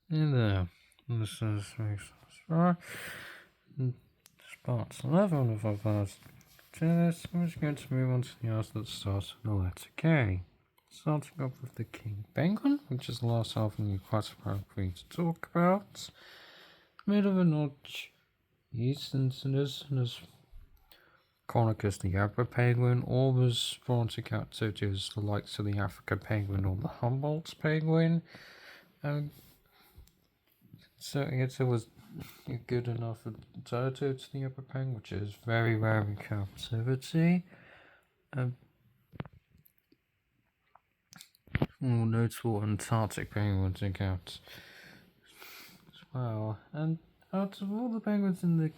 In there. This is spots 11 of our first tennis. We're just going to move on to the house that starts with the letter K. Starting off with the King Penguin, which is the last half of the quite to talk about. Made of a notch east and this Conicus the Emperor Penguin, always brought captivities the likes of the African Penguin or the Humboldt Penguin. So it was good enough alternative to the Emperor Penguin, which is very rare in captivity. More notable Antarctic penguins in captivity as well. And out of all the penguins in the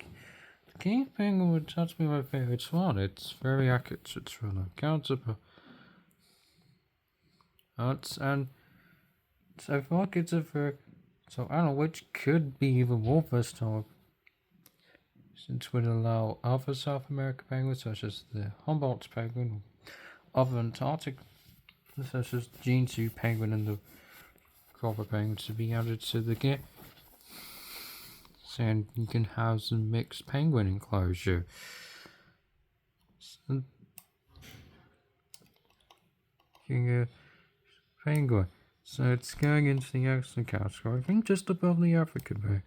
King Penguin would have to be my favourite one. It's very accurate. It's really accountable. And so I feel like it's a very I don't know which could be even more versatile, since it would allow other South American penguins such as the Humboldt penguin, or other Antarctic such as Gene penguin and the copper penguin to be added to the game. And you can have some mixed penguin enclosure. So, penguin. So it's going into the excellent category. I think just above the African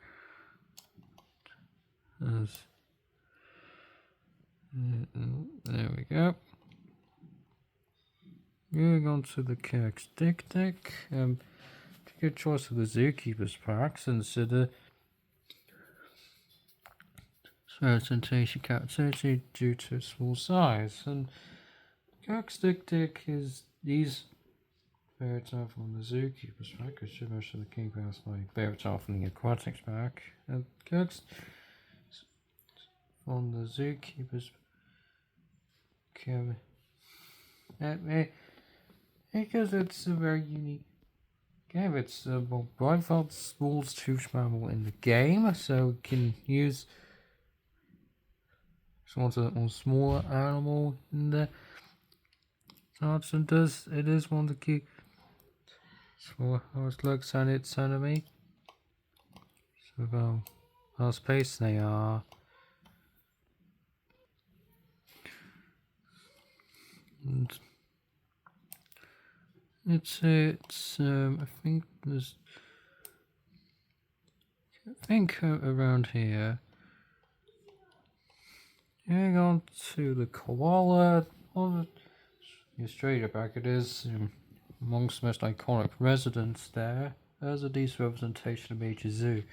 penguin. There we go. Moving on to the Kirk's Dick Dick. Good choice of the Zookeeper's pack, since the presentation captivity due to its small size. And Kirk's Dick Dick is these favorite from the Zookeeper's pack, which is most of the King Pass my favorite from the Aquatics pack. And Kirk's from the Zookeeper's because it's a very unique game. It's by far the smallest huge mammal in the game, so we can use sort of a smaller animal in the charts, and it is one of the key for how it looks at its enemy. So how space they are. And it's I think around here. Going on to the koala, the Australia back, it is amongst the most iconic residents there. There's a decent representation of Major Zoo.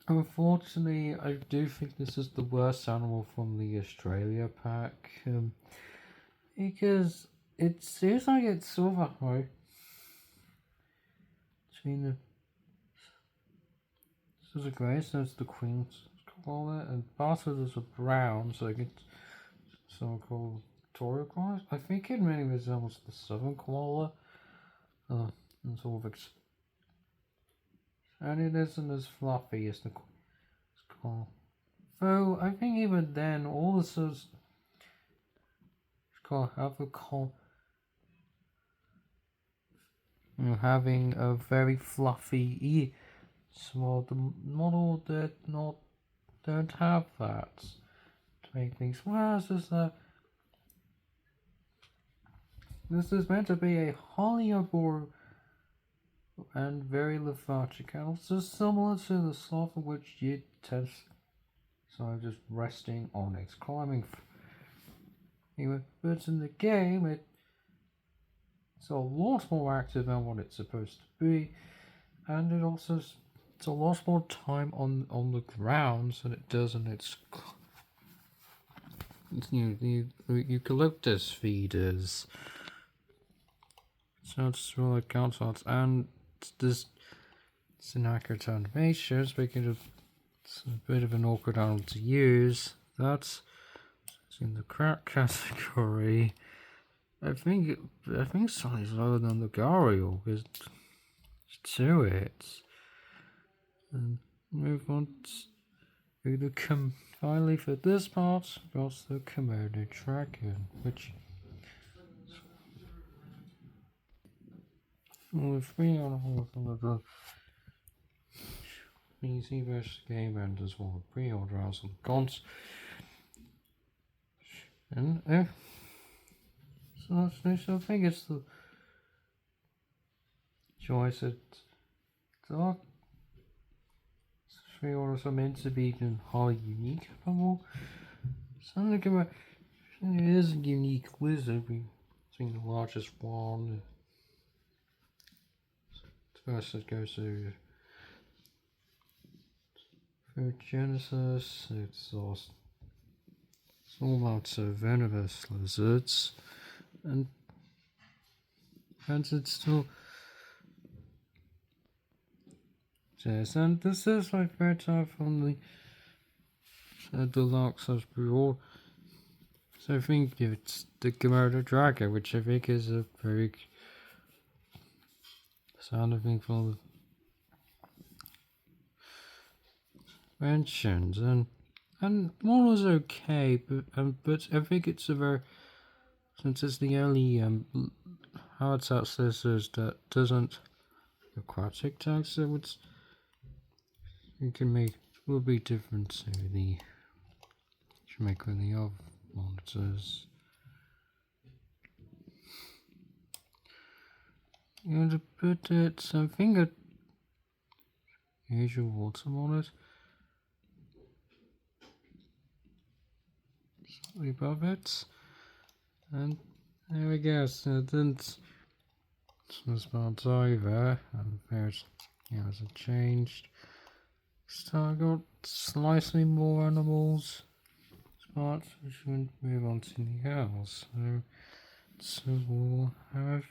Unfortunately, I do think this is the worst animal from the Australia pack, because it seems like it's silver high between the. This is a grey, so it's the Queen's koala, and Bartlett is a brown, so it's someone called Victoria koala. I think it really resembles the southern koala, and sort of and it isn't as fluffy as the koala. Though I think even then, all the sorts have having a very fluffy ear. So the model don't have that to make things worse. This is meant to be a Hollyobour and very lethargic, and also similar to the sloth, which you test. So just resting on its climbing. Anyway, but in the game, it's a lot more active than what it's supposed to be, and it's a lot more time on the ground than it does in its the eucalyptus feeders. So it's really counts out, and this it's inaccurate animations, making it's a bit of an awkward animal to use. That's in the crack category. I think slightly lower than the Gharial is to it. And move on to the finally for this part, got the Komodo dragon, which With 3 animals on the PC vs game and as well pre-orders and cons. And so that's nice. I think it's the choice that dark pre-orders are meant to be highly unique, but more something about it is a unique lizard between the largest one. First it goes to food genesis, it's all about venomous lizards, and it's still yes, and this is my third time from the deluxe as before. So I think it's the Komodo dragon, which I think is a very sound thing for the mentions, and one was okay, but I think it's a very, since it's the only habitat lizard that doesn't aquatic tags, so it can make will be different to the should make with the other monitors. You want to put something at usual water on it. Slightly above it. And there we go. So it didn't spot over. And there's as it changed. So I got slightly more animals spots, which would move on to the else. So we'll have